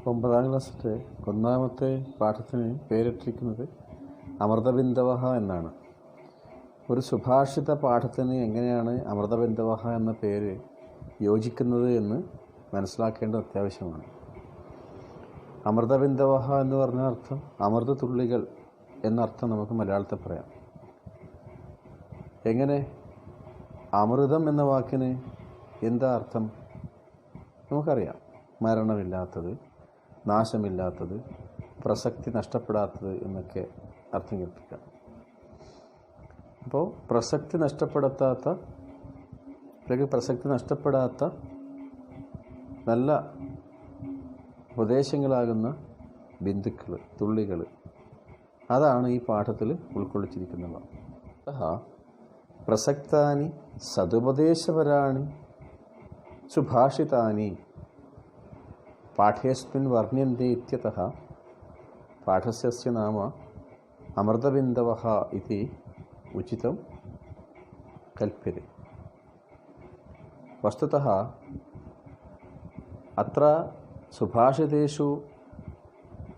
9ാം ക്ലാസ്സിലെ ഒന്നാമത്തെ പാഠത്തിന് പേരിട്ടിരിക്കുന്നത് അമൃതബിന്ദവഃ എന്നാണ്. ഒരു സുഭാഷിത പാഠത്തിന് എങ്ങനെയാണ് അമൃതബിന്ദവഃ എന്ന പേര് യോജിക്കുന്നത് എന്ന് മനസ്സിലാക്കേണ്ടത് അത്യാവശ്യമാണ്. അമൃതബിന്ദവഃ എന്ന് പറഞ്ഞ അർത്ഥം അമൃതതുള്ളികൾ എന്നർത്ഥം നമുക്ക് മലയാളത്തിൽ പറയാം. എങ്ങനെ? അമൃതം എന്ന വാക്കിന് എന്താ അർത്ഥം? നമുക്കറിയാം. മരണമില്ലാത്തത്, നാശമില്ലാത്തത്, പ്രസക്തി നഷ്ടപ്പെടാത്തത് എന്നൊക്കെ അർത്ഥം കേൾപ്പിക്കാം. അപ്പോൾ പ്രസക്തി നഷ്ടപ്പെടാത്ത നല്ല ഉപദേശങ്ങളാകുന്ന ബിന്ദുക്കൾ, തുള്ളികൾ, അതാണ് ഈ പാഠത്തിൽ ഉൾക്കൊള്ളിച്ചിരിക്കുന്നവ. പ്രസക്താനി സതുപദേശപരാണി സുഭാഷിതാനി പാഠ്യേസ്മിൻ വർണ്യന്തെ ഇത്യതഃ പാഠസ്യ നാമ അമൃതബിന്ദവഃ ഇതി ഉചിതം കൽപ്യത്തെ. വസ്തുതഃ അത്ര സുഭാഷിതേഷു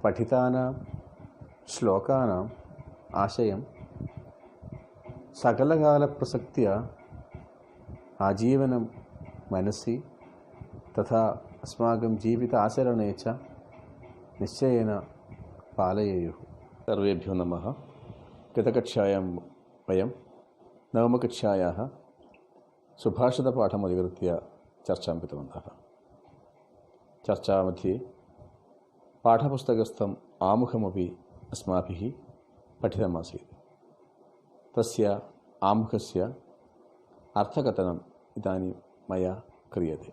പഠിതാനാം ശ്ലോകാനാം ആശയം സകലകാലപ്രസക്ത്യാ ആജീവനം മനസ്സി തഥാ അസ്മാകം ജീവിത ആചരണേ ച നിശ്ചയേന പാലയേയുः. സർവേഭ്യോ നമഃ. ഗതകക്ഷായാം വയം നവമകക്ഷായാः സുഭാഷിതപാഠം അധികൃത്യ ചർച്ചാം कृतवन्तः. ചർച്ചാमध्ये പാഠപുസ്തകസ്ഥം ആമുഖമപി അസ്മാഭിः പഠിതമാसीत्. തസ്യ ആമുഖस्य അർത്ഥകഥനം ഇദാनीं മയാ ക്രിയते.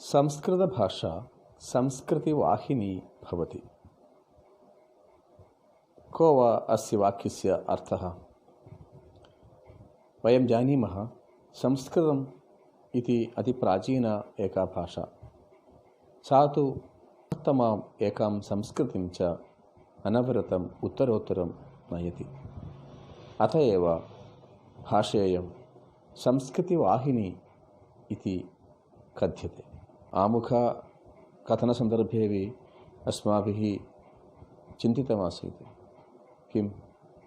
സംസ്കൃതഭാഷ സംസ്കൃതിവാഹിനി ഭവതി. को वा अस्य वाक्यस्य अर्थः? वयं जानीमः संस्कृतम् इति अतिप्राचीना एका भाषा. सा तु उत्तमाम् एकां संस्कृतिं च अनवरतम् उत्तरोत्तरं नयति. अत एव भाषेयं संस्कृतिवाहिनी इति कथ्यते. आमुखकथनसन्दर्भेऽपि अस्माभिः चिन्तितमासीत्. किं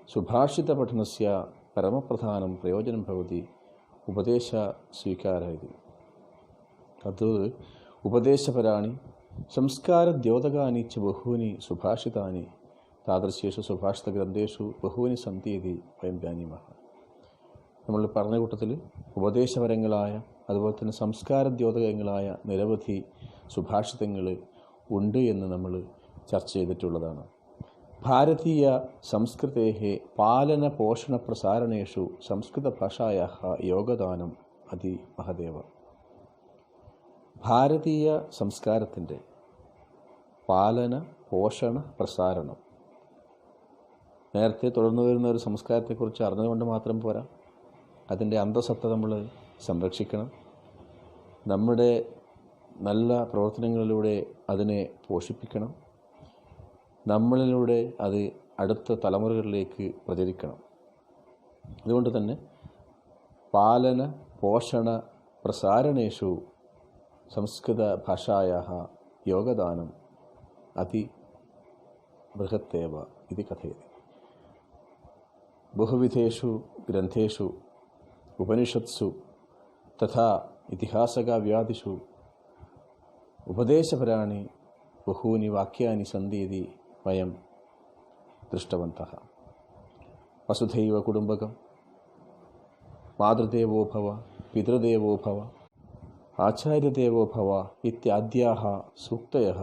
सुभाषितपठनस्य परमप्रधानं प्रयोजनं भवति उपदेशस्वीकारः इति. तद् उपदेशपराणि संस्कारद्योतकानि च बहूनि सुभाषितानि तादृशेषु सुभाषितग्रन्थेषु बहूनि सन्ति इति वयं जानीमः. നമ്മൾ പറഞ്ഞ കൂട്ടത്തിൽ ഉപദേശപരങ്ങളായ അതുപോലെ തന്നെ സംസ്കാരദ്യോതകങ്ങളായ നിരവധി സുഭാഷിതങ്ങൾ ഉണ്ട് എന്ന് നമ്മൾ ചർച്ച ചെയ്തിട്ടുള്ളതാണ്. ഭാരതീയ സംസ്കൃതേः പാലന പോഷണ പ്രസാരണേഷു സംസ്കൃതഭാഷായാः യോഗദാനം അതിമഹദേവ. ഭാരതീയ സംസ്കാരത്തിൻ്റെ പാലന പോഷണ പ്രസാരണം. നേരത്തെ തുടർന്നു വരുന്ന ഒരു സംസ്കാരത്തെക്കുറിച്ച് അറിഞ്ഞുകൊണ്ട് മാത്രം പോരാ, അതിൻ്റെ അന്തസത്ത നമ്മൾ സംരക്ഷിക്കണം. നമ്മുടെ നല്ല പ്രവർത്തനങ്ങളിലൂടെ അതിനെ പോഷിപ്പിക്കണം. നമ്മളിലൂടെ അത് അടുത്ത തലമുറകളിലേക്ക് പ്രചരിക്കണം. അതുകൊണ്ട് തന്നെ പാലന പോഷണ പ്രസാരണേഷു സംസ്കൃത ഭാഷായാः യോഗദാനം അതിബൃഹത്തേവ ഇതി കഥയതി. ബഹുവിധേഷു ഗ്രന്ഥേഷു ഉപനിഷത്സു തഥാ ഇതിഹാസകാവ്യാദിഷു ഉപദേശപരാണി ബഹൂനി വാക്യാനി സന്തി ഇതി വയം ദൃഷ്ടവന്തഃ. വസുധൈവ കുടുംബകം, മാതൃദേവോ ഭവ, പിതൃദേവോ ഭവ, ആചാര്യദേവോ ഭവ ഇത്യാദ്യാഃ സൂക്തയഃ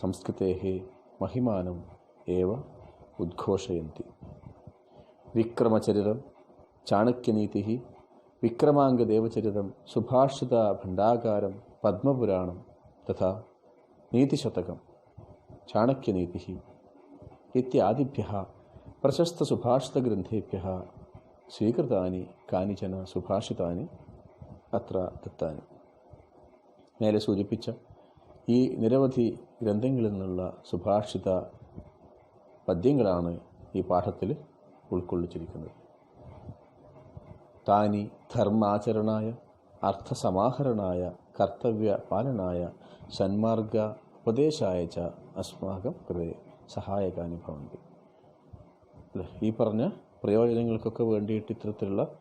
സംസ്കൃതേः മഹിമാനം ഏവ ഉദ്ഘോഷയന്തി. വിക്രമചരിതം, ചാണക്യനീതിഃ, വിക്രമാംഗദേവചരിതം, സുഭാഷിതഭണ്ഡാകാരം, പദ്മപുരാണം തഥാ നീതിശതകം, ചാണക്യനീതിഃ ഇത്യാദിഭ്യः പ്രശസ്തസുഭാഷിതഗ്രന്ഥേഭ്യः സ്വീകൃതാനി കാനിചന സുഭാഷിതാനി അത്ര ദത്താനി. മേലെ സൂചിപ്പിച്ച ഈ നിരവധി ഗ്രന്ഥങ്ങളിൽ നിന്നുള്ള സുഭാഷിത പദ്യങ്ങളാണ് ഈ പാഠത്തിൽ ഉൾക്കൊള്ളിച്ചിരിക്കുന്നത്. താനി ധർമാചരണായ, അർത്ഥസമാഹരണായ, കർത്തവ്യ പാലനായ, സന്മാർഗ ഉപദേശായ ച അസ്മാകം കൃതേ സഹായകാനി ഭവന്തി. അല്ലേ, ഈ പറഞ്ഞ പ്രയോജനങ്ങൾക്കൊക്കെ വേണ്ടിയിട്ട് ഇത്തരത്തിലുള്ള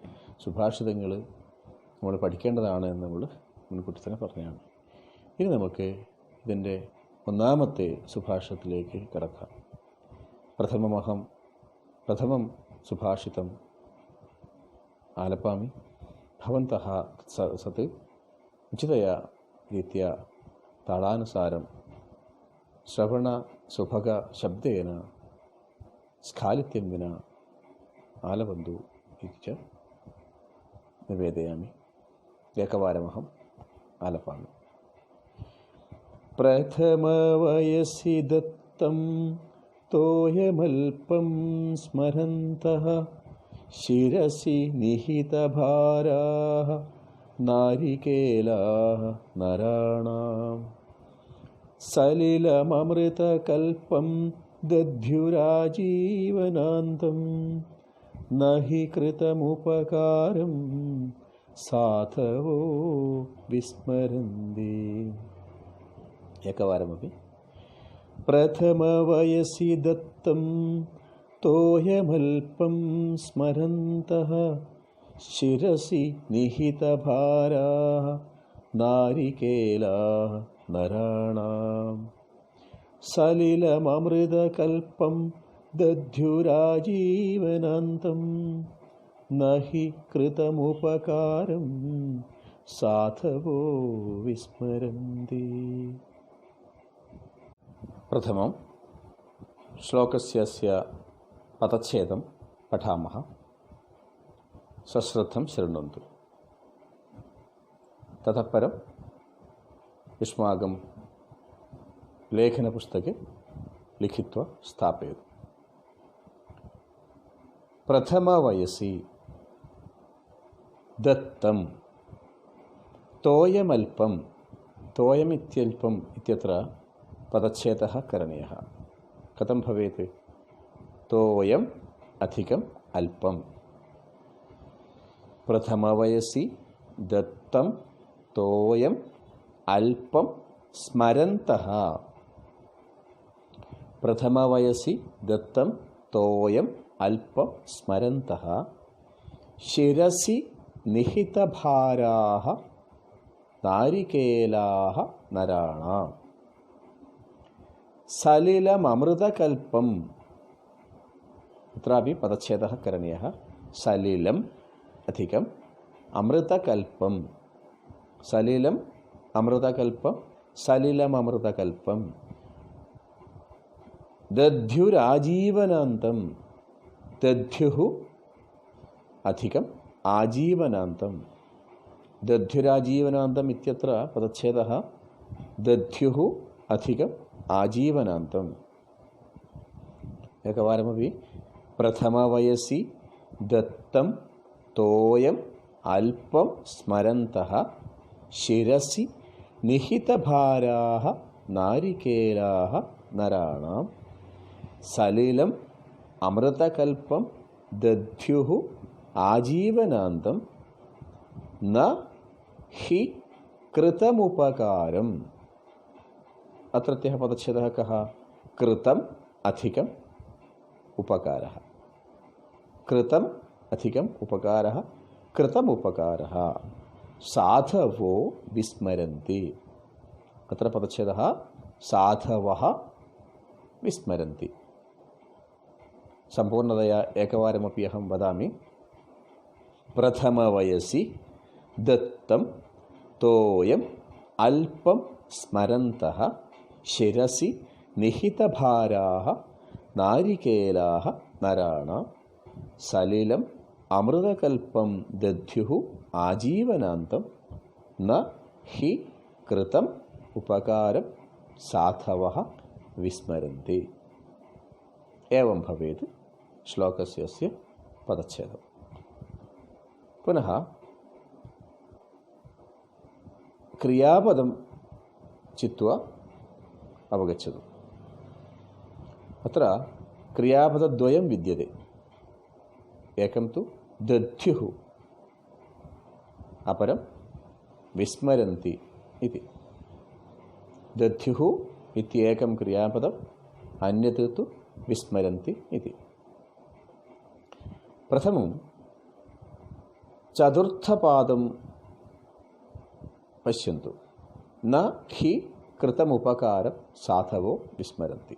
സുഭാഷിതങ്ങൾ നമ്മൾ പഠിക്കേണ്ടതാണ് എന്ന് നമ്മൾ മുൻകൂട്ടി തന്നെ പറഞ്ഞതാണ്. ഇനി നമുക്ക് ഇതിൻ്റെ ഒന്നാമത്തെ സുഭാഷിതത്തിലേക്ക് കടക്കാം. പ്രഥമം സുഭാഷിതം ആലപാമി. ഭവന്തഃ സത് ഉചിതയാ രീതിയ താളാനുസാരം ശ്രവണ സുഭഗ ശബ്ദേന സ്ഖാലിത്യം വിന ആലബന്ധു ഇതി ച നിവേദയാമി. ഏകവാരമഹം ആലപാമി. പ്രഥമവയസി ദത്തം തോയമൽപം സ്മരന്തഃ ശിരസി നിഹിതഭാരാഃ നാരികേലാഃ നരാണാം സലിലമമൃതകൽപം ദധ്യുരാജീവനാന്തം നഹി കൃതമുപകാരം സാധവോ വിസ്മരന്തി. ഏകവാരമപി. പ്രഥമവയസി ദത്തം തോയമൽപം സ്മരന്തഃ ശിരസി നിഹിതഭാരാഃ നാരികേലാഃ നരാണാം സലിലമമൃതകൽപം ദധ്യുരാജീവനാന്തം നഹി കൃതമുപകാരം സാധവോ വിസ്മരന്തി. പ്രഥമം ശ്ലോകസ്യ പദച്ഛേദം പഠാമः. സശ്രദ്ധം ശൃണ്വन्तु. ततः परं युष्माकं लेखनपुस्तके लिखित्वा स्थापयतु. प्रथमवयसि दत्तं तोयमल्पं. तोयमित्यल्पम् इत्यत्र पदच्छेदः करणीयः. कथं भवेत्? तोयम् अधिकम् अल्पं. प्रथमवयसि दत्तं तोयम् अल्पं स्मरन्तः. प्रथमवयसि दत्तं तोयम् अल्पं स्मरन्तः शिरसि निहितभाराः नारिकेलाः नराणाम् सलिलममृतकल्पम्. अत्रापि पदच्छेदः करणीयः. सलिलम् अधिकम् अमृतकल्पं. सलिलम् अमृतकल्पं सलिलममृतकल्पं. दध्युराजीवनान्तं. दध्युः अधिकम् आजीवनान्तं. दध्युराजीवनान्तम् इत्यत्र पदच्छेदः दध्युः अधिकम् आजीवनान्तम्. एकवारमपि. प्रथमवयसि दत्तं तोयम् अल्पं स्मरन्तः शिरसि निहितभाराः नारिकेलाः नराणां सलिलम् अमृतकल्पं दध्युः आजीवनान्तं न हि कृतमुपकारम्. अत्रत्यः पदच्छेदः कः? कृतम् अधिकम् उपकारः. कृतम् अधिकम् उपकारः. कृतमुपकारः. साधवो विस्मरन्ति. अत्र पदच्छेदः साधवः विस्मरन्ति. सम्पूर्णतया एकवारमपि अहं वदामि. प्रथमवयसि दत्तं तोयम् अल्पं स्मरन्तः शिरसि निहितभाराः नारिकेलाः नराणां सलिलम् अमृतकल्पं दध्युः आजीवनान्तं न हि कृतम् उपकारं साधवः विस्मरन्ति. एवं भवेत् श्लोकस्य पदच्छेदः. पुनः क्रियापदं चित्वा अवगच्छतु. अत्र क्रियापदद्वयं विद्यते. एकं तु दध्युः, अपरं विस्मरन्ति इति. दध्युः ഇത്യേകം ക്രിയാപദം അന്യത് തു വിസ്മരന്തി ഇതി. പ്രഥമം ചതുർത്ഥപാദം പശ്യന്തു. ന ഹി കൃതമുപകാരം സാധവോ വിസ്മരന്തി.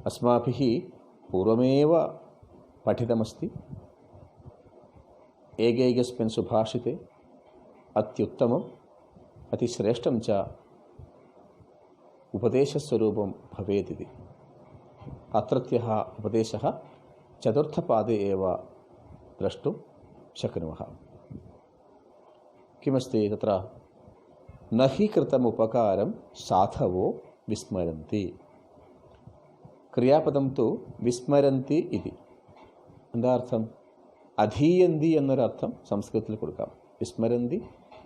അസ്മാഭിः പൂർവമേവ പഠിതമസ്തി ഏകൈകസ്മിन् സുഭാഷിते അത്യുത്തമം അതിശ്രേഷ്ഠം ച ഉപദേശസ്വരൂപം ഭവേതിതി. അത്രത്യः ഉപദേശः ചതുർത്ഥപാദേ एव द्रष्टुं शक्नुमः. किमस्ति तत्र? न हि कृतमुपकारं साधवो विस्मरन्ति. ക്രിയാപദം തു വിസ്മരന്തി ഇതി. എന്താ അർത്ഥം? അധീയന്തി എന്നൊരർത്ഥം സംസ്കൃതത്തിൽ കൊടുക്കാം. വിസ്മരന്തി,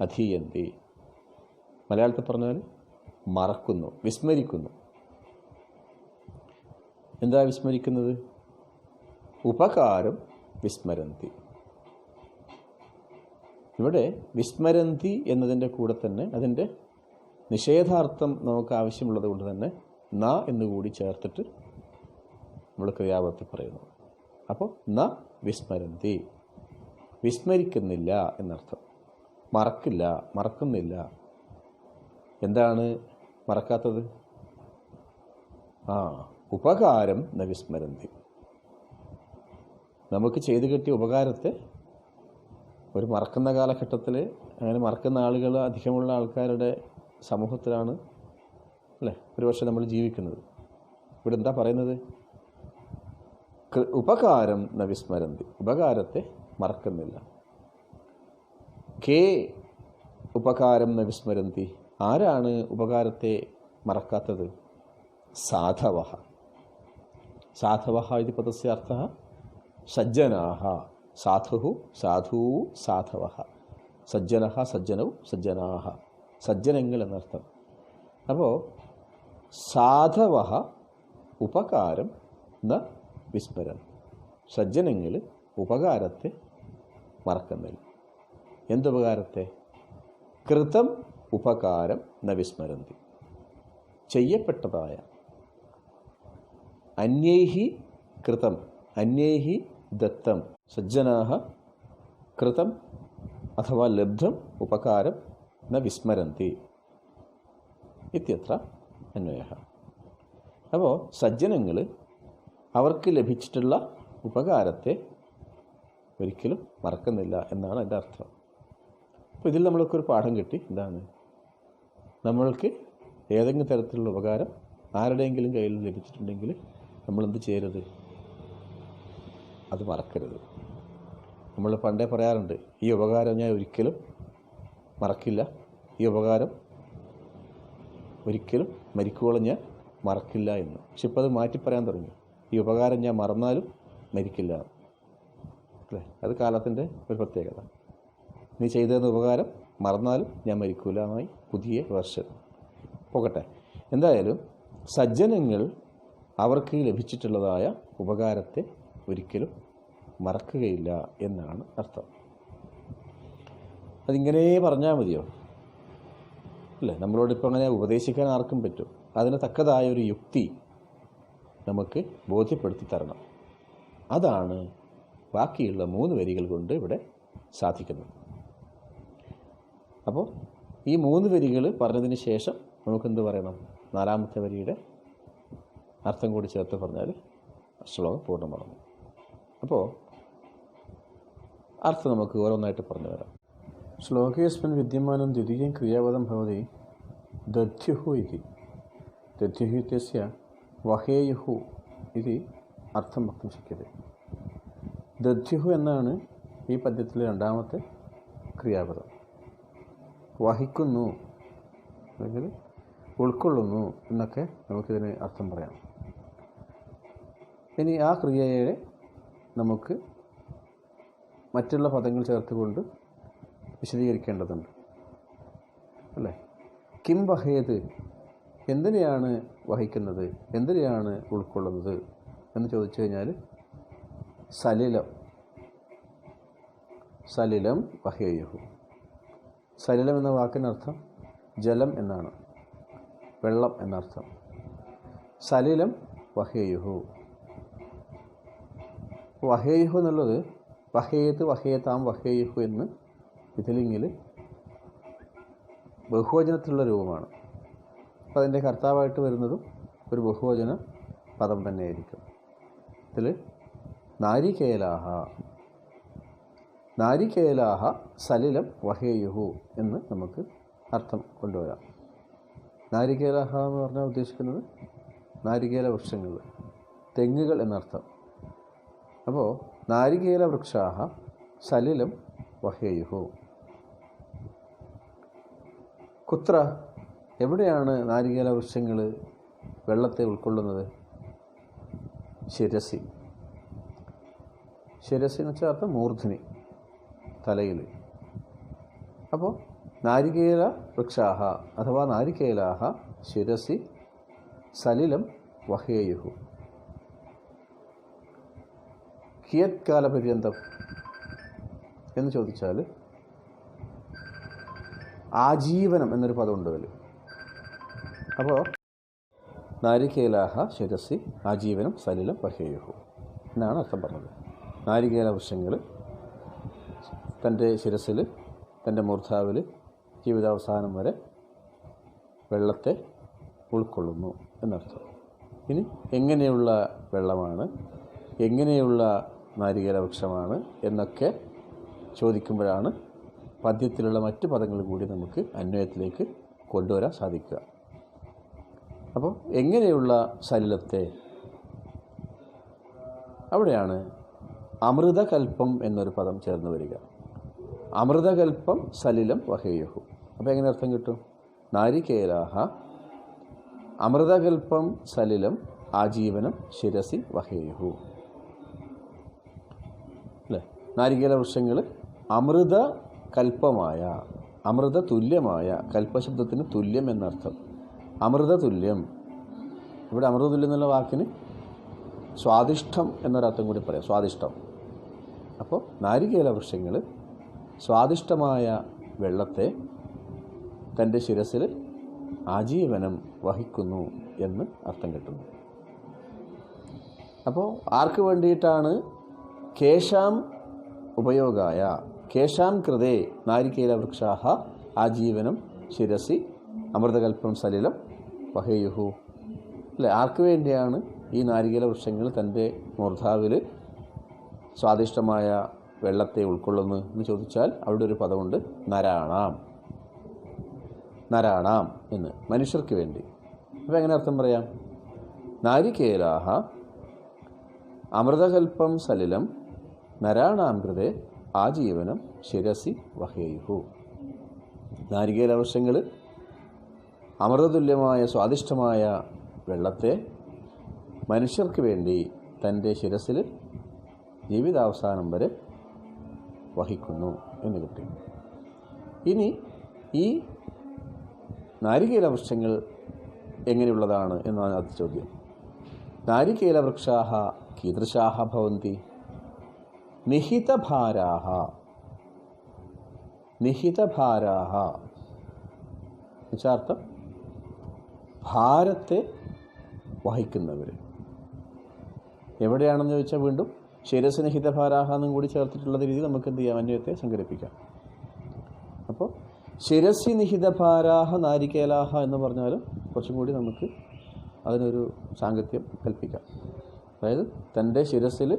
അധീയന്തി. മലയാളത്തിൽ പറഞ്ഞാൽ മറക്കുന്നു, വിസ്മരിക്കുന്നു. എന്താ വിസ്മരിക്കുന്നത്? ഉപകാരം വിസ്മരന്തി. ഇവിടെ വിസ്മരന്തി എന്നതിൻ്റെ കൂടെ തന്നെ അതിൻ്റെ നിഷേധാർത്ഥം നമുക്ക് ആവശ്യമുള്ളത് കൊണ്ട് തന്നെ ന എന്നുകൂടി ചേർത്തിട്ട് നമ്മൾ ക്രിയാപദത്തിൽ പറയുന്നു. അപ്പോൾ ന വിസ്മരന്തി, വിസ്മരിക്കുന്നില്ല എന്നർത്ഥം. മറക്കില്ല, മറക്കുന്നില്ല. എന്താണ് മറക്കാത്തത്? ഉപകാരം ന വിസ്മരന്തി. നമുക്ക് ചെയ്തു കിട്ടിയ ഉപകാരത്തെ ഒരു മറക്കുന്ന കാലഘട്ടത്തിൽ, അങ്ങനെ മറക്കുന്ന ആളുകൾ അധികമുള്ള ആൾക്കാരുടെ സമൂഹത്തിലാണ് അല്ലേ ഒരുപക്ഷെ നമ്മൾ ജീവിക്കുന്നത്. ഇവിടെ എന്താ പറയുന്നത്? ഉപകാരം ന വിസ്മരന്തി, ഉപകാരത്തെ മറക്കുന്നില്ല. കേ ഉപകാരം ന വിസ്മരന്തി, ആരാണ് ഉപകാരത്തെ മറക്കാത്തത്? സാധവഃ. സാധവഃ ഇതി പദസ്യ അർത്ഥഃ സജ്ജനാഃ. സാധുഃ സാധൂ സാധവഃ. സജ്ജനഃ സജ്ജനൗ സജ്ജനാഃ. സജ്ജനങ്ങൾ എന്നർത്ഥം. അപ്പോൾ സാധവഃ ഉപകാരം ന വിസ്മരൻ. സജ്ജനങ്ങൾ ഉപകാരത്തെ മറക്കുന്നില്ല. എന്തുപകാരത്തെ? കൃതം ഉപകാരം ന വിസ്മരന്തി. ചെയ്യപ്പെട്ടതായ അന്യൈഹി കൃതം അന്യൈഹി ദത്തം സജ്ജനാഃ കൃതം അഥവാ ലബ്ധം ഉപകാരം ന വിസ്മരന്തി ഇത്യത്ര അന്വയഃ. അപ്പോൾ സജ്ജനങ്ങൾ അവർക്ക് ലഭിച്ചിട്ടുള്ള ഉപകാരത്തെ ഒരിക്കലും മറക്കുന്നില്ല എന്നാണ് അതിൻ്റെ അർത്ഥം. അപ്പോൾ ഇതിൽ നമ്മൾക്ക് ഒരു പാഠം കിട്ടി. എന്താണ്? നമ്മൾക്ക് ഏതെങ്കിലും തരത്തിലുള്ള ഉപകാരം ആരുടെയെങ്കിലും കയ്യിൽ ലഭിച്ചിട്ടുണ്ടെങ്കിൽ നമ്മളെന്ത് ചെയ്യരുത്? അത് മറക്കരുത്. നമ്മൾ പണ്ടേ പറയാറുണ്ട്, ഈ ഉപകാരം ഞാൻ ഒരിക്കലും മറക്കില്ല, ഈ ഉപകാരം ഒരിക്കലും മരിക്കുവോളം ഞാൻ മറക്കില്ല എന്ന്. പക്ഷെ ഇപ്പോൾ അത് മാറ്റി പറയാൻ തുടങ്ങി. ഈ ഉപകാരം ഞാൻ മറന്നാലും മരിക്കില്ല അല്ലേ? അത് കാലത്തിൻ്റെ ഒരു പ്രത്യേകത. നീ ചെയ്തതെന്ന ഉപകാരം മറന്നാലും ഞാൻ മരിക്കൂല എന്നായി പുതിയ വേർഷൻ. പോകട്ടെ. എന്തായാലും സജ്ജനങ്ങൾ അവർക്ക് ലഭിച്ചിട്ടുള്ളതായ ഉപകാരത്തെ ഒരിക്കലും മറക്കുകയില്ല എന്നാണ് അർത്ഥം. അതിങ്ങനെ പറഞ്ഞാൽ മതിയോ? അല്ലേ? നമ്മളോടിപ്പോൾ അങ്ങനെ ഉപദേശിക്കാൻ ആർക്കും പറ്റും. അതിന് തക്കതായ ഒരു യുക്തി നമുക്ക് ബോധ്യപ്പെടുത്തി തരണം. അതാണ് ബാക്കിയുള്ള 3 വരികൾ കൊണ്ട് ഇവിടെ സാധിക്കുന്നത്. അപ്പോൾ ഈ 3 വരികൾ പറഞ്ഞതിന് ശേഷം നമുക്കെന്ത് പറയണം? 4ാമത്തെ വരിയുടെ അർത്ഥം കൂടി ചേർത്ത് പറഞ്ഞാൽ ശ്ലോകം പൂർണ്ണമാകും. അപ്പോൾ അർത്ഥം നമുക്ക് ഓരോന്നായിട്ട് പറഞ്ഞു തരാം. ശ്ലോകേസ്മിൻ വിദ്യമാനം ദ്വിതീയം ക്രിയാപദം ഭവതി ദധ്യുഃ ഇതി. ദധ്യുഃ ഇത്യസ്യ വഹേയുഃ ഇതി അർത്ഥം വക്തും ശക്യത്തെ. ദധ്യുഃ എന്നാണ് ഈ പദ്യത്തിലെ 2ാമത്തെ ക്രിയാപദം. വഹിക്കുന്നു അല്ലെങ്കിൽ ഉൾക്കൊള്ളുന്നു എന്നൊക്കെ നമുക്കിതിന് അർത്ഥം പറയാം. ഇനി ആ ക്രിയയെ നമുക്ക് മറ്റുള്ള പദങ്ങൾ ചേർത്തുകൊണ്ട് വിശദീകരിക്കേണ്ടതുണ്ട് അല്ലേ? കിം വഹേത്, എന്തിനെയാണ് വഹിക്കുന്നത്, എന്തിനെയാണ് ഉൾക്കൊള്ളുന്നത് എന്ന് ചോദിച്ചു കഴിഞ്ഞാൽ സലിലം, സലിലം വഹേയുഹു. സലിലം എന്ന വാക്കിനർത്ഥം ജലം എന്നാണ്. വെള്ളം എന്നർത്ഥം. സലിലം വഹേയുഹു. വഹേയുഹു എന്നുള്ളത് വഹേത്ത് വഹേത്താം വഹേയുഹു എന്ന് വിധിലിംഗിൽ ബഹുവചനത്തിലുള്ള രൂപമാണ്. അപ്പോൾ അതിൻ്റെ കർത്താവായിട്ട് വരുന്നതും ഒരു ബഹുവചന പദം തന്നെയായിരിക്കും. ഇതിൽ നാരികേലാഹ, നാരികേലാഹ സലിലം വഹേയുഹു എന്ന് നമുക്ക് അർത്ഥം കൊണ്ടുവരാം. നാരികേലാഹ എന്ന് പറഞ്ഞാൽ ഉദ്ദേശിക്കുന്നത് നാരികേല വൃക്ഷങ്ങൾ, തെങ്ങുകൾ എന്നർത്ഥം. അപ്പോൾ നാരികേല വൃക്ഷാഹ സലിലം വഹേയുഹു. കുത്ര, എവിടെയാണ് നാരികേല വൃക്ഷങ്ങൾ വെള്ളത്തെ ഉൾക്കൊള്ളുന്നത്? ശിരസി. ശിരസി എന്ന് വെച്ചാൽ അർത്ഥം മൂർധനി, തലയിൽ. അപ്പോൾ നാരികേല വൃക്ഷാഹ അഥവാ നാരികേലാഹ ശിരസി സലിലം വഹേയുഹു. കിയത് കാലപര്യന്തം എന്ന് ചോദിച്ചാൽ ആജീവനം എന്നൊരു പദമുണ്ട് അതിൽ. അപ്പോൾ നാരികേലാഹ ശിരസി ആജീവനം സലിലം വഹേയുഹു എന്നാണ് അർത്ഥം പറഞ്ഞത്. നാരികേല വൃക്ഷങ്ങൾ തൻ്റെ ശിരസിൽ, തൻ്റെ മൂർധാവിൽ ജീവിതാവസാനം വരെ വെള്ളത്തെ ഉൾക്കൊള്ളുന്നു എന്നർത്ഥം. ഇനി എങ്ങനെയുള്ള വെള്ളമാണ്, എങ്ങനെയുള്ള നാരികേല വൃക്ഷമാണ് എന്നൊക്കെ ചോദിക്കുമ്പോഴാണ് പദ്യത്തിലുള്ള മറ്റ് പദങ്ങൾ കൂടി നമുക്ക് അന്വയത്തിലേക്ക് കൊണ്ടുവരാൻ സാധിക്കുക. അപ്പോൾ എങ്ങനെയുള്ള സലിലത്തെ, അവിടെയാണ് അമൃതകൽപ്പം എന്നൊരു പദം ചേർന്ന് വരിക. അമൃതകൽപ്പം സലിലം വഹേയുഹു. അപ്പോൾ എങ്ങനെ അർത്ഥം കിട്ടും? നാരികേലാഹ അമൃതകൽപ്പം സലിലം ആജീവനം ശിരസി വഹേയുഹു. അല്ലേ? നാരികേല വൃക്ഷങ്ങൾ അമൃത കൽപ്പമായ, അമൃത തുല്യമായ, കൽപ്പശബ്ദത്തിന് തുല്യം എന്നർത്ഥം. അമൃത തുല്യം, ഇവിടെ അമൃത തുല്യം എന്നുള്ള വാക്കിന് സ്വാദിഷ്ടം എന്നൊരർത്ഥം കൂടി പറയാം. സ്വാദിഷ്ടം. അപ്പോൾ നാരികേല വൃക്ഷങ്ങൾ സ്വാദിഷ്ടമായ വെള്ളത്തെ തൻ്റെ ശിരസിൽ ആജീവനം വഹിക്കുന്നു എന്ന് അർത്ഥം കിട്ടുന്നു. അപ്പോൾ ആർക്ക് വേണ്ടിയിട്ടാണ്? കേശാം ഉപയോഗായ, കേശാം കൃതേ നാരികേല വൃക്ഷാഹ ആജീവനം ശിരസി അമൃതകൽപ്പം സലിലം വഹേയുഹു. അല്ലേ? ആർക്ക് വേണ്ടിയാണ് ഈ നാരികേല വൃക്ഷങ്ങൾ തൻ്റെ മൂർധാവിൽ സ്വാദിഷ്ടമായ വെള്ളത്തെ ഉൾക്കൊള്ളുന്നു എന്ന് ചോദിച്ചാൽ അവിടെ ഒരു പദമുണ്ട്, നരാണാം. നരാണാം എന്ന്, മനുഷ്യർക്ക് വേണ്ടി. അപ്പോൾ എങ്ങനെ അർത്ഥം പറയാം? നാരികേലാഹ അമൃതകൽപ്പം സലിലം നരാണാം കൃതേ ആജീവനം ശിരസി വഹേയുഹു. നാരികേല വൃക്ഷങ്ങൾ അമൃതതുല്യമായ സ്വാദിഷ്ടമായ വെള്ളത്തെ മനുഷ്യർക്ക് വേണ്ടി തൻ്റെ ശിരസിൽ ജീവിതാവസാനം വരെ വഹിക്കുന്നു എന്ന് കിട്ടി. ഇനി ഈ നാരികേല വൃക്ഷങ്ങൾ എങ്ങനെയുള്ളതാണ് എന്നാണ് അത് ചോദ്യം. നാരികേല വൃക്ഷാഹ കീദൃശാഹ ഭവന്തി? നിഹിതഭാരാഹ. നിഹിതഭാരാഹ എന്നുവെച്ചാർത്ഥം ഭാരത്തെ വഹിക്കുന്നവർ. എവിടെയാണെന്ന് ചോദിച്ചാൽ വീണ്ടും ശിരസിന് ഹിതഭാരാഹ എന്നും കൂടി ചേർത്തിട്ടുള്ള രീതി നമുക്ക് എന്ത് ചെയ്യാം? അന്വയത്തെ സംഘടിപ്പിക്കാം. അപ്പോൾ ശിരസി നിഹിതഭാരാഹ നാരികേലാഹ എന്ന് പറഞ്ഞാലും കുറച്ചും കൂടി നമുക്ക് അതിനൊരു സാങ്കത്യം കൽപ്പിക്കാം. അതായത് തൻ്റെ ശിരസിൽ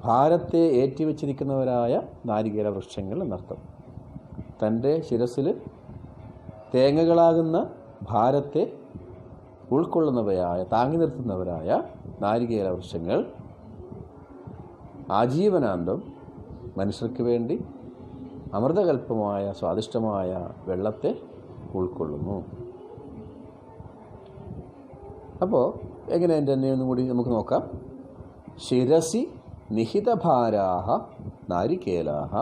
ഭാരത്തെ ഏറ്റിവെച്ചിരിക്കുന്നവരായ നാരികേല വൃക്ഷങ്ങൾ എന്നർത്ഥം. തൻ്റെ ശിരസിൽ തേങ്ങകളാകുന്ന ഭാരത്തെ ഉൾക്കൊള്ളുന്നവരായ, താങ്ങി നിർത്തുന്നവരായ നാരികേല വൃക്ഷങ്ങൾ ആജീവനാന്തം മനുഷ്യർക്ക് വേണ്ടി അമൃതകൽപ്പമായ സ്വാദിഷ്ടമായ വെള്ളത്തെ ഉൾക്കൊള്ളുന്നു. അപ്പോൾ എങ്ങനെ എൻ്റെ അന്വയം കൂടി നമുക്ക് നോക്കാം. ശിരസി നിഹിതഭാരാഹ നാരികേലാഹ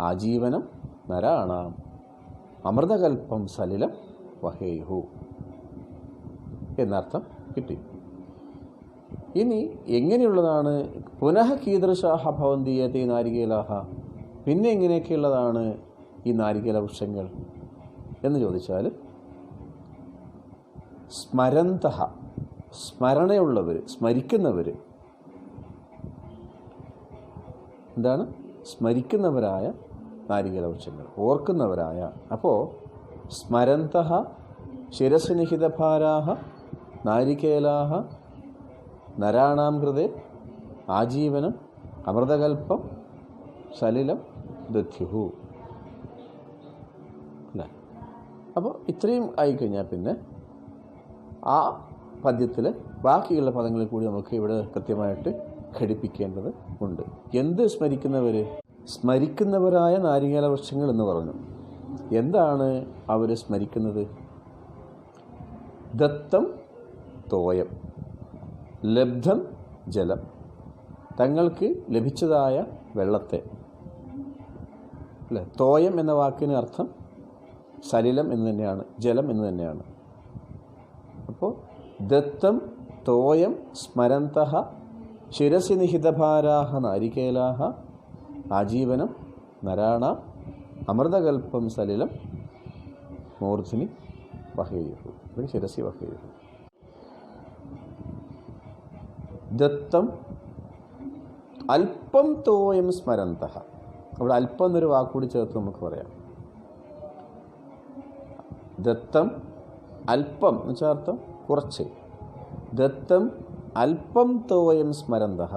ആജീവനം നരാണാം അമൃതകൽപ്പം സലിലം വഹേയുഹു എന്നർത്ഥം കിട്ടി. ഇനി എങ്ങനെയുള്ളതാണ്? പുനഃ കീദൃശാഹ ഭവന്തിയേതി നാരികേലാഹ. പിന്നെ എങ്ങനെയൊക്കെയുള്ളതാണ് ഈ നാരികേല വൃക്ഷങ്ങൾ എന്ന് ചോദിച്ചാൽ സ്മരന്തഃ, സ്മരണയുള്ളവർ, സ്മരിക്കുന്നവർ. എന്താണ്? സ്മരിക്കുന്നവരായ നാരികേല വൃക്ഷങ്ങൾ, ഓർക്കുന്നവരായ. അപ്പോൾ സ്മരന്തഃ ശിരസി നിഹിതഭാരാः നാരികേലാः നരാണാം കൃതേ ആജീവനം അമൃതകൽപ്പം സലിലം ദധ്യുഃ. അല്ലേ? അപ്പോൾ ഇത്രയും ആയിക്കഴിഞ്ഞാൽ പിന്നെ ആ പദ്യത്തിൽ ബാക്കിയുള്ള പദങ്ങളിൽ കൂടി നമുക്ക് ഇവിടെ കൃത്യമായിട്ട് ഘടിപ്പിക്കേണ്ടത് ഉണ്ട്. എന്ത് സ്മരിക്കുന്നവർ? സ്മരിക്കുന്നവരായ നാരികേല വൃക്ഷങ്ങൾ എന്ന് പറഞ്ഞു. എന്താണ് അവർ സ്മരിക്കുന്നത്? ദത്തം തോയം, ലബ്ധം ജലം, തങ്ങൾക്ക് ലഭിച്ചതായ വെള്ളത്തെ. അല്ലേ? തോയം എന്ന വാക്കിന് അർത്ഥം സലിലം എന്ന് തന്നെയാണ്, ജലം എന്ന് തന്നെയാണ്. അപ്പോൾ ദത്തം തോയം സ്മരന്തഃ ശിരസി നിഹിതഭാരാः നാരികേലാः ആജീവനം നരാണാം അമൃതകൽപ്പം സലിലം മൂർധ്നി വഹേയുഃ. ശിരസി വഹേയുഃ. ദത്തം അല്പം തോയം സ്മരന്തഃ. അവിടെ അല്പം എന്നൊരു വാക്കുകൂടി ചേർത്ത് നമുക്ക് പറയാം. ദത്തം അല്പം എന്ന് വെച്ചാൽ അർത്ഥം കുറച്ച്. ദത്തം അല്പം തോയം സ്മരന്തഃ,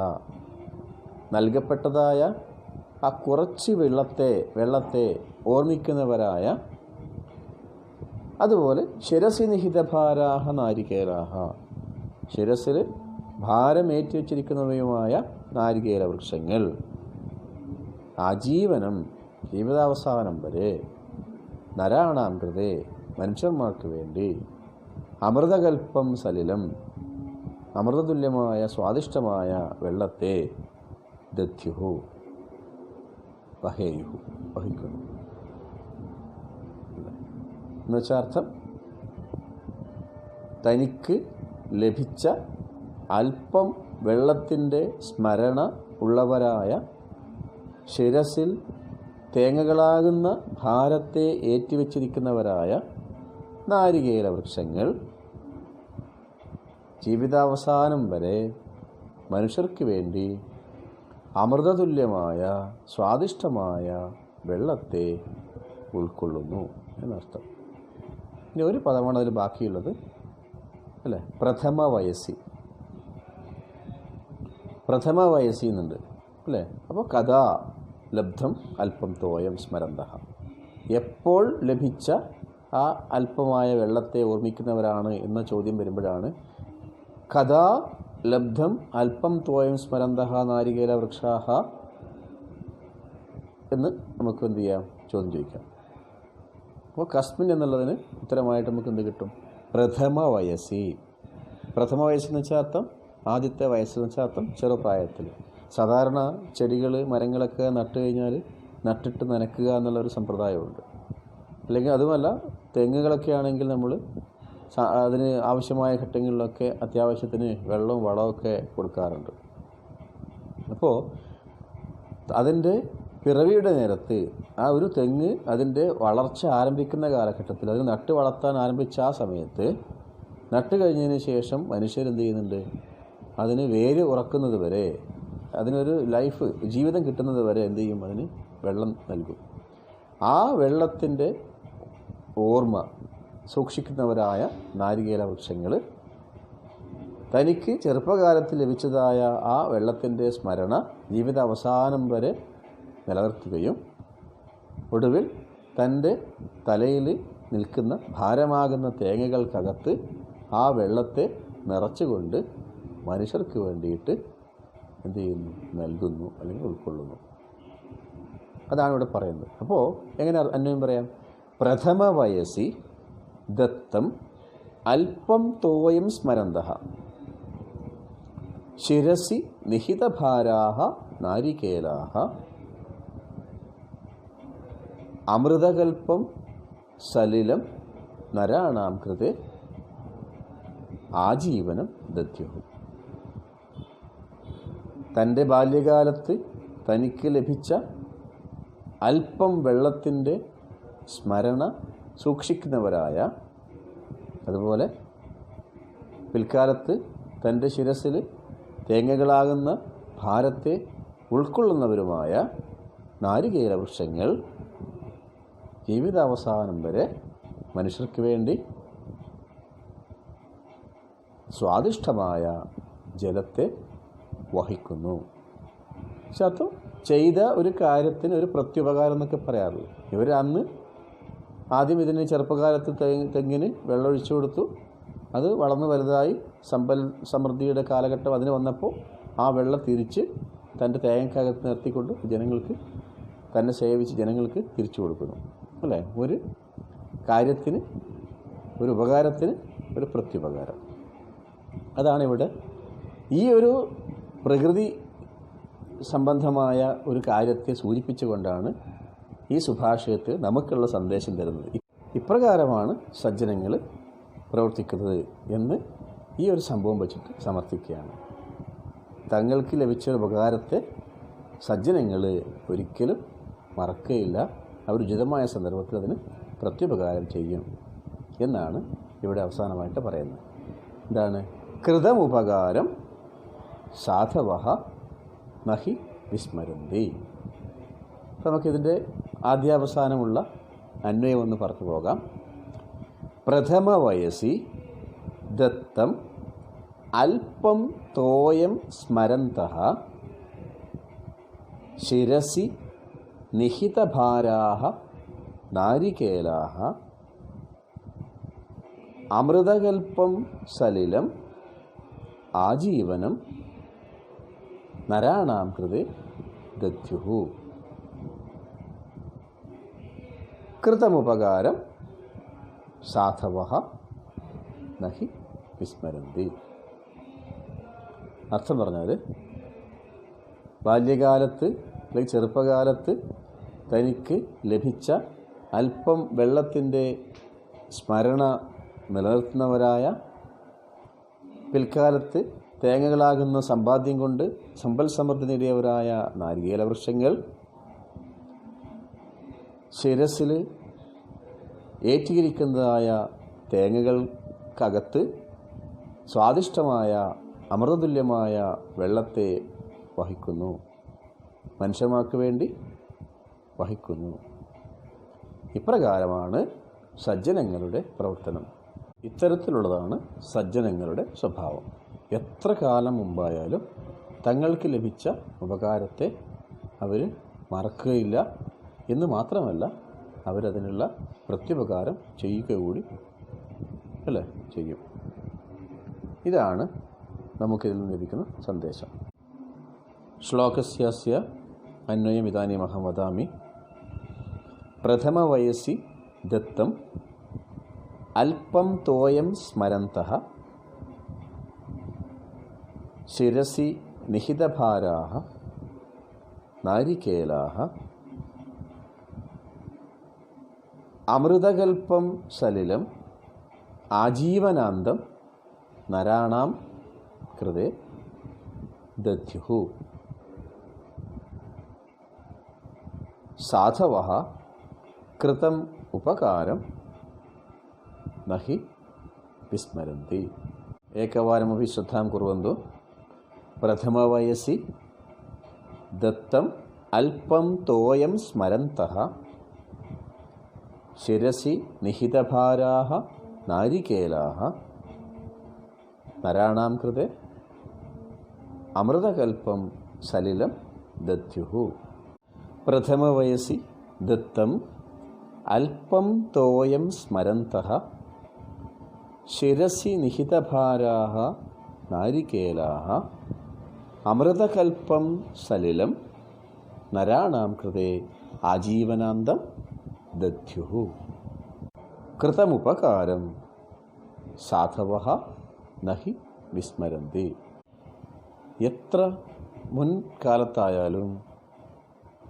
നൽകപ്പെട്ടതായ ആ കുറച്ച് വെള്ളത്തെ ഓർമ്മിക്കുന്നവരായ. അതുപോലെ ശിരസി നിഹിതഭാരാः നാരികേലാः, ശിരസിൽ ഭാരമേറ്റി വച്ചിരിക്കുന്നവയുമായ നാരികേല വൃക്ഷങ്ങൾ ആജീവനം, ജീവിതാവസാനം വരെ, നരാണാം കൃതേ, മനുഷ്യന്മാർക്ക് വേണ്ടി, അമൃതകൽപ്പം സലിലം, അമൃതതുല്യമായ സ്വാദിഷ്ടമായ വെള്ളത്തെ, ദധ്യുഃ വഹേയുഃ, വഹിക്കുന്നു. എന്നുവെച്ചാൽ അർത്ഥം തനിക്ക് ലഭിച്ച അല്പം വെള്ളത്തിൻ്റെ സ്മരണ ഉള്ളവരായ, ശിരസിൽ തേങ്ങകളാകുന്ന ഭാരത്തെ ഏറ്റിവെച്ചിരിക്കുന്നവരായ നാരികേല വൃക്ഷങ്ങൾ ജീവിതാവസാനം വരെ മനുഷ്യർക്ക് വേണ്ടി അമൃതതുല്യമായ സ്വാദിഷ്ടമായ വെള്ളത്തെ ഉൾക്കൊള്ളുന്നു എന്നർത്ഥം. ഇനി ഒരു പദമാണ് അതിൽ ബാക്കിയുള്ളത്, അല്ലേ? പ്രഥമ വയസ്സി. പ്രഥമ വയസ്സി എന്നുണ്ട്, അല്ലേ? അപ്പോൾ കഥാ ലബ്ധം അല്പം തോയം സ്മരന്തഃ, എപ്പോൾ ലഭിച്ച ആ അല്പമായ വെള്ളത്തെ ഓർമ്മിക്കുന്നവരാണ് എന്ന ചോദ്യം വരുമ്പോഴാണ് കഥാ ലബ്ധം അല്പം തോയം സ്മരന്തഃ നാരികേല വൃക്ഷാഃ എന്ന് നമുക്ക് എന്ത് ചെയ്യാം? ചോദ്യം ചോദിക്കാം. അപ്പോൾ കസ്മിൻ എന്നുള്ളതിന് ഉത്തരമായിട്ട് നമുക്ക് എന്ത് കിട്ടും? പ്രഥമ വയസ്സി. പ്രഥമ വയസ്സെന്ന് വെച്ചാൽ അർത്ഥം ആദ്യത്തെ വയസ്സെന്ന് വെച്ചാൽ അർത്ഥം ചെറുപ്രായത്തിൽ. സാധാരണ ചെടികൾ മരങ്ങളൊക്കെ നട്ട് കഴിഞ്ഞാൽ നട്ടിട്ട് നനയ്ക്കുക എന്നുള്ളൊരു സമ്പ്രദായമുണ്ട്. അല്ലെങ്കിൽ അതുമല്ല, തെങ്ങുകളൊക്കെ ആണെങ്കിൽ നമ്മൾ അതിന് ആവശ്യമായ ഘട്ടങ്ങളിലൊക്കെ അത്യാവശ്യത്തിന് വെള്ളവും വളമൊക്കെ കൊടുക്കാറുണ്ട്. അപ്പോൾ അതിൻ്റെ പിറവിയുടെ നേരത്ത് ആ ഒരു തെങ്ങ് അതിൻ്റെ വളർച്ച ആരംഭിക്കുന്ന കാലഘട്ടത്തിൽ, അത് നട്ട് വളർത്താൻ ആരംഭിച്ച ആ സമയത്ത്, നട്ട് കഴിഞ്ഞതിന് ശേഷം മനുഷ്യരെന്ത് ചെയ്യുന്നുണ്ട്? അതിന് വേര് ഉറക്കുന്നത് വരെ, അതിനൊരു ലൈഫ്, ജീവിതം കിട്ടുന്നത് വരെ എന്ത് ചെയ്യും? അതിന് വെള്ളം നൽകും. ആ വെള്ളത്തിൻ്റെ ഓർമ്മ സൂക്ഷിക്കുന്നവരായ നാരികേല വൃക്ഷങ്ങൾ തനിക്ക് ചെറുപ്പകാലത്ത് ലഭിച്ചതായ ആ വെള്ളത്തിൻ്റെ സ്മരണ ജീവിതാവസാനം വരെ നിലനിർത്തുകയും ഒടുവിൽ തൻ്റെ തലയിൽ നിൽക്കുന്ന ഭാരമാകുന്ന തേങ്ങകൾക്കകത്ത് ആ വെള്ളത്തെ നിറച്ചുകൊണ്ട് മനുഷ്യർക്ക് വേണ്ടിയിട്ട് എന്ത് ചെയ്യുന്നു? നൽകുന്നു, അല്ലെങ്കിൽ ഉൾക്കൊള്ളുന്നു. അതാണ് ഇവിടെ പറയുന്നത്. അപ്പോൾ എങ്ങനെ അന്വയം പറയാം? പ്രഥമ വയസ്സി ദത്തം അല്പം തോയം സ്മരന്തഃ ശിരസി നിഹിതഭാരാः നാരികേലാः അമൃതകൽപ്പം സലിലം നരാണാം കൃതേ ആജീവനം ദധ്യുഃ. തൻ്റെ ബാല്യകാലത്ത് തനിക്ക് ലഭിച്ച അല്പം വെള്ളത്തിൻ്റെ സ്മരണ സൂക്ഷിക്കുന്നവരായ, അതുപോലെ പിൽക്കാലത്ത് തൻ്റെ ശിരസിൽ തേങ്ങകളാകുന്ന ഭാരത്തെ ഉൾക്കൊള്ളുന്നവരുമായ നാരികേല വൃക്ഷങ്ങൾ ജീവിതാവസാനം വരെ മനുഷ്യർക്ക് വേണ്ടി സ്വാദിഷ്ടമായ ജലത്തെ വഹിക്കുന്നു. ശത്രു ചെയ്ത ഒരു കാര്യത്തിന് ഒരു പ്രത്യുപകാരം എന്നൊക്കെ പറയാറുള്ളൂ. ഇവർ അന്ന് ആദ്യം ഇതിന് ചെറുപ്പകാലത്ത് തെങ്ങിന് വെള്ളമൊഴിച്ചു കൊടുത്തു. അത് വളർന്നു വലുതായി സമൃദ്ധിയുടെ കാലഘട്ടം അതിന് വന്നപ്പോൾ ആ വെള്ളം തിരിച്ച് തൻ്റെ തേങ്ങക്കകത്ത് നിർത്തിക്കൊണ്ട് ജനങ്ങൾക്ക് തന്നെ സേവിച്ച് ജനങ്ങൾക്ക് തിരിച്ചു കൊടുക്കുന്നു. അല്ലേ? ഒരു കാര്യത്തിന്, ഒരു ഉപകാരത്തിന് ഒരു പ്രത്യുപകാരം. അതാണ് ഇവിടെ ഈ ഒരു പ്രകൃതി സംബന്ധമായ ഒരു കാര്യത്തെ സൂചിപ്പിച്ചുകൊണ്ടാണ് ഈ സുഭാഷിതത്തിൽ നമുക്കുള്ള സന്ദേശം തരുന്നത്. ഇപ്രകാരമാണ് സജ്ജനങ്ങൾ പ്രവർത്തിക്കുന്നത് എന്ന് ഈ ഒരു സംഭവം വച്ചിട്ട് സമർത്ഥിക്കുകയാണ്. തങ്ങൾക്ക് ലഭിച്ച ഉപകാരത്തെ സജ്ജനങ്ങൾ ഒരിക്കലും മറക്കുകയില്ല. അവർ ഉചിതമായ സന്ദർഭത്തിൽ അതിന് പ്രത്യുപകാരം ചെയ്യും എന്നാണ് ഇവിടെ അവസാനമായിട്ട് പറയുന്നത്. എന്താണ്? കൃതമുപകാരം സാധവഃ നഹി വിസ്മരന്തി. നമുക്കിതിൻ്റെ ആദ്യാവസാനമുള്ള അന്വയം ഒന്ന് പറഞ്ഞു പോകാം. പ്രഥമ വയസി ദത്തം അല്പം തോയം സ്മരന്തഃ ശിരസി നിഹിതഭാരാः നാരികേലാः അമൃതകൽപ്പം സലിലം ആജീവനം നരാണാം കൃതേ ദദ്യുഃ. കൃതമുപകാരം സാധവഃ നഹി വിസ്മരന്തി. അർത്ഥം പറഞ്ഞാൽ, ബാല്യകാലത്ത് അല്ലെങ്കിൽ ചെറുപ്പകാലത്ത് തനിക്ക് ലഭിച്ച അല്പം വെള്ളത്തിൻ്റെ സ്മരണ നിലനിർത്തുന്നവരായ, പിൽക്കാലത്ത് തേങ്ങകളാകുന്ന സമ്പാദ്യം കൊണ്ട് സമ്പൽ സമൃദ്ധി നേടിയവരായ നാരികേല വൃക്ഷങ്ങൾ ശിരസിൽ ഏറ്റിയിരിക്കുന്നതായ തേങ്ങകൾക്കകത്ത് സ്വാദിഷ്ടമായ അമൃതതുല്യമായ വെള്ളത്തെ വഹിക്കുന്നു, മനുഷ്യന്മാർക്ക് വേണ്ടി വഹിക്കുന്നു. ഇപ്രകാരമാണ് സജ്ജനങ്ങളുടെ പ്രവർത്തനം. ഇത്തരത്തിലുള്ളതാണ് സജ്ജനങ്ങളുടെ സ്വഭാവം. എത്ര കാലം മുമ്പായാലും തങ്ങൾക്ക് ലഭിച്ച ഉപകാരത്തെ അവർ മറക്കുകയില്ല എന്ന് മാത്രമല്ല, അവരതിനുള്ള പ്രത്യുപകാരം ചെയ്യുക കൂടി ചെയ്യും. ഇതാണ് നമുക്കിതിൽ നിന്ന് ലഭിക്കുന്ന സന്ദേശം. ശ്ലോകസ്യ അന്വയം ഇതാനീമഹം വദാമി. പ്രഥമ വയസി ദത്തം അല്പം തോയം സ്മരന്തഃ ശിരസി നിഹിതഭാരാः നാരികേലാः അമൃതകൽപ്പം സലിലം ആജീവനാന്തം നരാണാം കൃതേ ദദ്യുഃ. സാധവഃ കൃതം ഉപകാരം നഹി വിസ്മരന്തി. ഏകവാരമപി ശ്രദ്ധാം കുർവന്തു. പ്രഥമവയസി ദത്തം അല്പം തോയം സ്മരന്തഃ ശിരസി നിഹിതഭാരാः നാരികേലാः നരാണാം കൃതേ അമൃതകൽപ്പം സലിലം ദദ്യുഃ. പ്രഥമവയസി ദത്തം അല്പം തോയം സ്മരന്തഃ ശിരസി നിഹിതഭാരാः നാരികേലാः അമൃതകൽപ്പം സലിലം നരാണാം കൃതേ ആജീവനാന്തം ദദ്യുഃ. കൃതമുപകാരം സാധവഃ നഹി വിസ്മരന്തി. എത്ര മുൻകാലത്തായാലും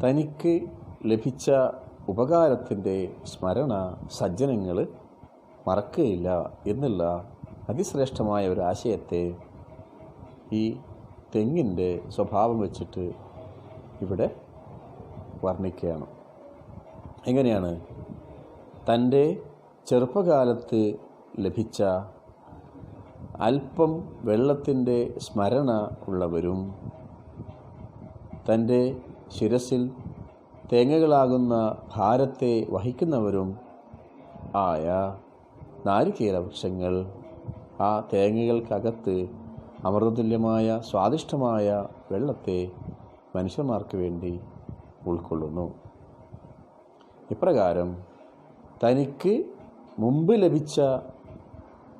തനിക്ക് ലഭിച്ച ഉപകാരത്തിൻ്റെ സ്മരണ സജ്ജനങ്ങൾ മറക്കുകയില്ല എന്നുള്ള അതിശ്രേഷ്ഠമായ ഒരു ആശയത്തെ ഈ തെങ്ങിൻ്റെ സ്വഭാവം വെച്ചിട്ട് ഇവിടെ വർണ്ണിക്കുകയാണ്. എങ്ങനെയാണ്? തൻ്റെ ചെറുപ്പകാലത്ത് ലഭിച്ച അല്പം വെള്ളത്തിൻ്റെ സ്മരണ ഉള്ളവരും തൻ്റെ ശിരസിൽ തേങ്ങകളാകുന്ന ഭാരത്തെ വഹിക്കുന്നവരും ആയ നാരികേല വൃക്ഷങ്ങൾ ആ തേങ്ങകൾക്കകത്ത് അമൃതതുല്യമായ സ്വാദിഷ്ടമായ വെള്ളത്തെ മനുഷ്യന്മാർക്ക് വേണ്ടി ഉൾക്കൊള്ളുന്നു. ഇപ്രകാരം തനിക്ക് മുമ്പ് ലഭിച്ച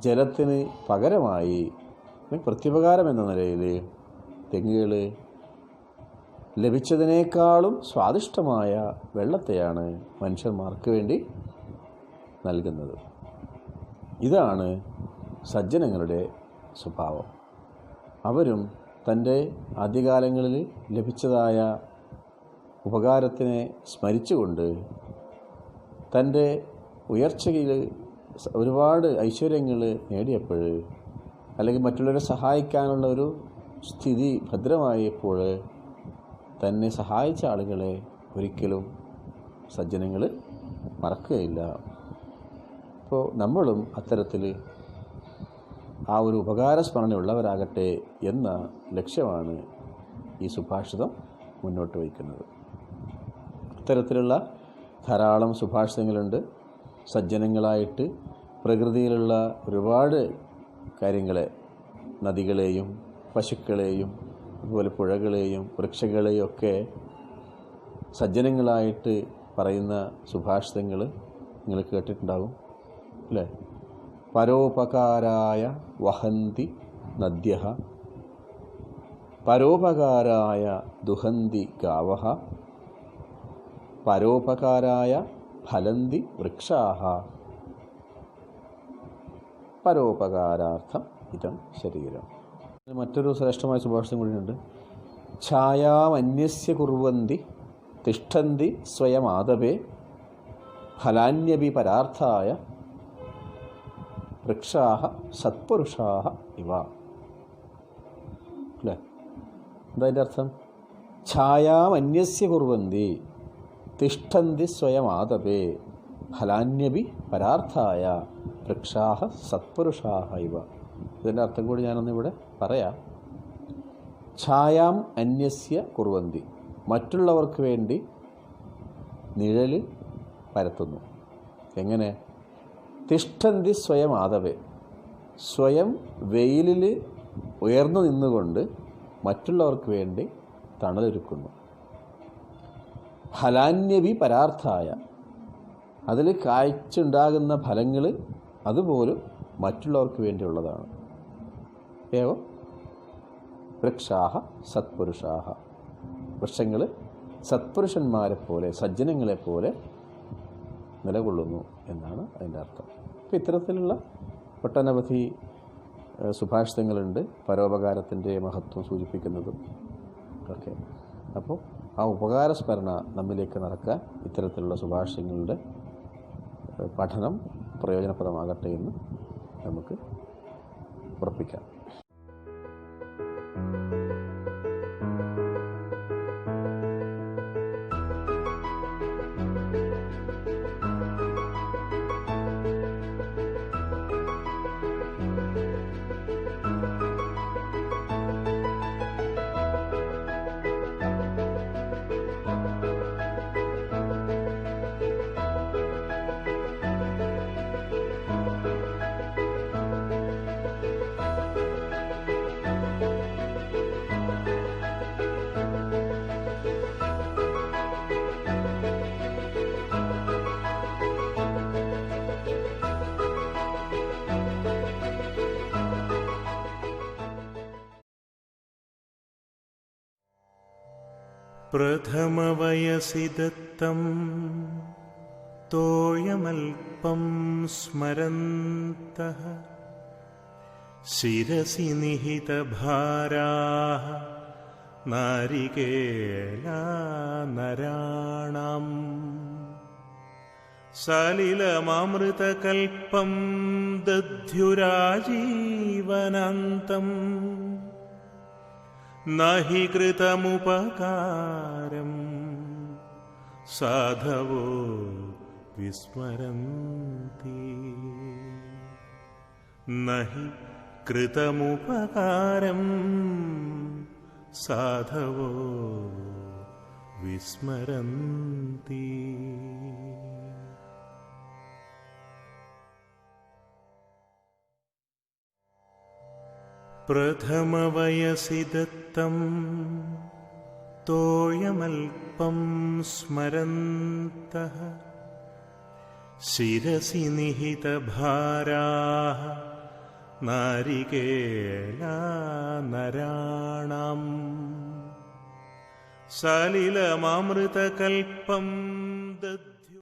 ജലത്തിന് പകരമായി പ്രത്യുപകാരം എന്ന നിലയിൽ തെങ്ങുകൾ ലഭിച്ചതിനേക്കാളും സ്വാദിഷ്ടമായ വെള്ളത്തെയാണ് മനുഷ്യന്മാർക്ക് വേണ്ടി നൽകുന്നത്. ഇതാണ് സജ്ജനങ്ങളുടെ സ്വഭാവം. അവരും തൻ്റെ ആദ്യകാലങ്ങളിൽ ലഭിച്ചതായ ഉപകാരത്തിനെ സ്മരിച്ചുകൊണ്ട് തൻ്റെ ഉയർച്ചയിൽ ഒരുപാട് ഐശ്വര്യങ്ങൾ നേടിയപ്പോൾ, അല്ലെങ്കിൽ മറ്റുള്ളവരെ സഹായിക്കാനുള്ള ഒരു സ്ഥിതി ഭദ്രമായപ്പോൾ തന്നെ സഹായിച്ച ആളുകളെ ഒരിക്കലും സജ്ജനങ്ങൾ മറക്കുകയില്ല. അപ്പോൾ നമ്മളും അത്തരത്തിൽ ആ ഒരു ഉപകാരസ്മരണയുള്ളവരാകട്ടെ എന്ന ലക്ഷ്യമാണ് ഈ സുഭാഷിതം മുന്നോട്ട് വയ്ക്കുന്നത്. ഇത്തരത്തിലുള്ള ധാരാളം സുഭാഷിതങ്ങളുണ്ട്. സജ്ജനങ്ങളായിട്ട് പ്രകൃതിയിലുള്ള ഒരുപാട് കാര്യങ്ങളെ, നദികളെയും പശുക്കളെയും അതുപോലെ പുഴകളെയും വൃക്ഷങ്ങളെയും ഒക്കെ സജ്ജനങ്ങളായിട്ട് പറയുന്ന സുഭാഷിതങ്ങൾ നിങ്ങൾ കേട്ടിട്ടുണ്ടാകും അല്ലേ? പരോപകാരായ വഹന്തി നദ്യഃ, പരോപകാരായ ദുഹന്തി ഗാവഃ, പരോപകാരായ ഫലന്തി വൃക്ഷാഃ, പരോപകാരാർത്ഥം ഇതം ശരീരം. മറ്റൊരു ശ്രേഷ്ഠമായ സുഭാഷിതം കൂടിയുണ്ട്. ഛായാമന്യസ്യ കുർവന്തി തിഷ്ഠന്തി സ്വയമാദപേ ഫലാന്യപി പരാർത്ഥായ വൃക്ഷാഃ സത്പുരുഷാഃ ഇവ. അല്ലേ? എന്താ അതിൻ്റെ അർത്ഥം? ഛായാമന്യസ്യ കുർവന്തി തിഷ്ഠന്തി സ്വയമാദപേ ഫലാന്യപി പരാർത്ഥായ വൃക്ഷാഃ സത്പുരുഷാഃ ഇവ. ഇതിൻ്റെ അർത്ഥം കൂടി ഞാനൊന്നിവിടെ പറയാം. ഛായാം അന്യസ്യ കുർവന്തി, മറ്റുള്ളവർക്ക് വേണ്ടി നിഴൽ പരത്തുന്നു. എങ്ങനെ? തിഷ്ഠന്തി സ്വയം ആദവേ, സ്വയം വെയിലിൽ ഉയർന്നു നിന്നുകൊണ്ട് മറ്റുള്ളവർക്ക് വേണ്ടി തണലൊരുക്കുന്നു. ഫലാന്യപി പരാർത്ഥായ, അതിൽ കായ്ച്ചുണ്ടാകുന്ന ഫലങ്ങൾ അതുപോലും മറ്റുള്ളവർക്ക് വേണ്ടിയുള്ളതാണ്. ഏവം വൃക്ഷാഃ സത്പുരുഷാഃ, വൃക്ഷങ്ങൾ സത്പുരുഷന്മാരെപ്പോലെ സജ്ജനങ്ങളെപ്പോലെ നിലകൊള്ളുന്നു എന്നാണ് അതിൻ്റെ അർത്ഥം. അപ്പോൾ ഇത്തരത്തിലുള്ള ഒട്ടനവധി സുഭാഷിതങ്ങളുണ്ട് പരോപകാരത്തിൻ്റെ മഹത്വം സൂചിപ്പിക്കുന്നതും ഒക്കെ. അപ്പോൾ ആ ഉപകാരസ്മരണ നമ്മിലേക്ക് നടക്കാൻ ഇത്തരത്തിലുള്ള സുഭാഷിതങ്ങളുടെ പഠനം പ്രയോജനപ്രദമാകട്ടെ എന്ന് നമുക്ക് ഉറപ്പിക്കാം. പ്രഥമവയസി ദത്തം തോയമൽപം സ്മരന്തഃ ശിരസി നിഹിതഭാരാഃ നാരികേളാനരാണാം സലിലമമൃതകൽപം ദധ്യുരാജീവനാന്തം നഹി കൃതമുപകാരം സാധവോ വിസ്മരന്തി. നഹി कृतमुपकारं साधवो विस्मरन्ति। प्रथमवयसि दत्तं तोयमल्पं स्मरन्तः शिरसि निहितभाराः नारिकेलानराणाम् सलिलममृतकल्पम्